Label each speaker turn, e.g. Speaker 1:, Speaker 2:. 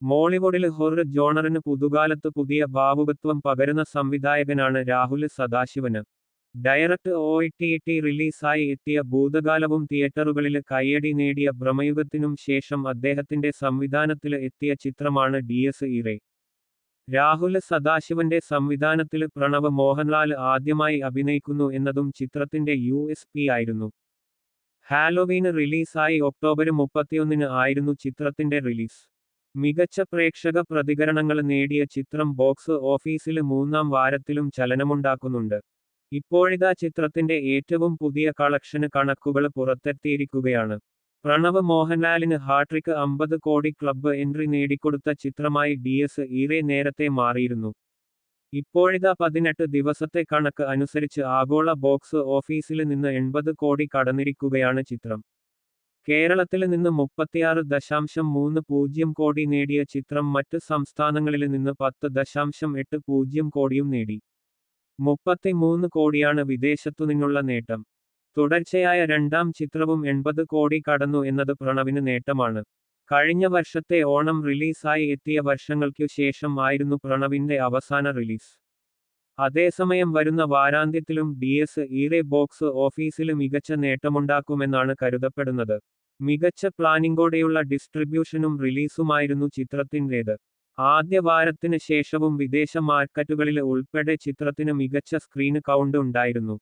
Speaker 1: മോളിവുഡില് horror ജോണറിന് പുതുകാലത്ത് പുതിയ ഭാവുകത്വം പകരുന്ന സംവിധായകനാണ് രാഹുല് സദാശിവന്. ഡയറക്ട് OTT റിലീസായി എത്തിയ ഭൂതകാലവും തിയേറ്ററുകളില് കയ്യടി നേടിയ ഭ്രമയുഗത്തിനും ശേഷം അദ്ദേഹത്തിന്റെ സംവിധാനത്തില് എത്തിയ ചിത്രമാണ് DS ഇറേ. രാഹുല് സദാശിവന്റെ സംവിധാനത്തില് പ്രണവ് മോഹൻലാല് ആദ്യമായി അഭിനയിക്കുന്നു എന്നതും ചിത്രത്തിന്റെ USP ആയിരുന്നു. ഹാലോവീന് റിലീസായി ഒക്ടോബര് 31 ആയിരുന്നു ചിത്രത്തിന്റെ റിലീസ്. മികച്ച പ്രേക്ഷക പ്രതികരണങ്ങള് നേടിയ ചിത്രം ബോക്സ് ഓഫീസില് മൂന്നാം വാരത്തിലും ചലനമുണ്ടാക്കുന്നുണ്ട്. ഇപ്പോഴിതാ ചിത്രത്തിന്റെ ഏറ്റവും പുതിയ കളക്ഷന് കണക്കുകള് പുറത്തെത്തിയിരിക്കുകയാണ്. പ്രണവ് മോഹൻലാലിന് ഹാട്രിക് 50 കോടി ക്ലബ്ബ് എൻട്രി നേടിക്കൊടുത്ത ചിത്രമായി DS ഇറേ നേരത്തെ മാറിയിരുന്നു. ഇപ്പോഴിതാ 18 ദിവസത്തെ കണക്ക് അനുസരിച്ച് ആഗോള ബോക്സ് ഓഫീസില് നിന്ന് 80 കോടി കടന്നിരിക്കുകയാണ് ചിത്രം. കേരളത്തില് നിന്ന് 36.30 കോടി നേടിയ ചിത്രം മറ്റ് സംസ്ഥാനങ്ങളില് നിന്ന് 10.80 കോടിയും നേടി. 33 കോടിയാണ് വിദേശത്തുനിന്നുള്ള നേട്ടം. തുടർച്ചയായ രണ്ടാം ചിത്രവും 80 കോടി കടന്നു എന്നത് പ്രണവിന് നേട്ടമാണ്. കഴിഞ്ഞ വർഷത്തെ ഓണം റിലീസായി എത്തിയ വർഷങ്ങൾക്കു ശേഷം ആയിരുന്നു പ്രണവിന്റെ അവസാന റിലീസ്. അതേസമയം വരുന്ന വാരാന്ത്യത്തിലും DS ഇറേ ബോക്സ് ഓഫീസില് മികച്ച നേട്ടമുണ്ടാക്കുമെന്നാണ് കരുതപ്പെടുന്നത്. മികച്ച പ്ലാനിംഗോടെയുള്ള ഡിസ്ട്രിബ്യൂഷനും റിലീസുമായിരുന്നു ചിത്രത്തിന്റേത്. ആദ്യ വാരത്തിന് ശേഷവും വിദേശ മാർക്കറ്റുകളില് ഉൾപ്പെടെ ചിത്രത്തിന് മികച്ച സ്ക്രീന് കൗണ്ട് ഉണ്ടായിരുന്നു.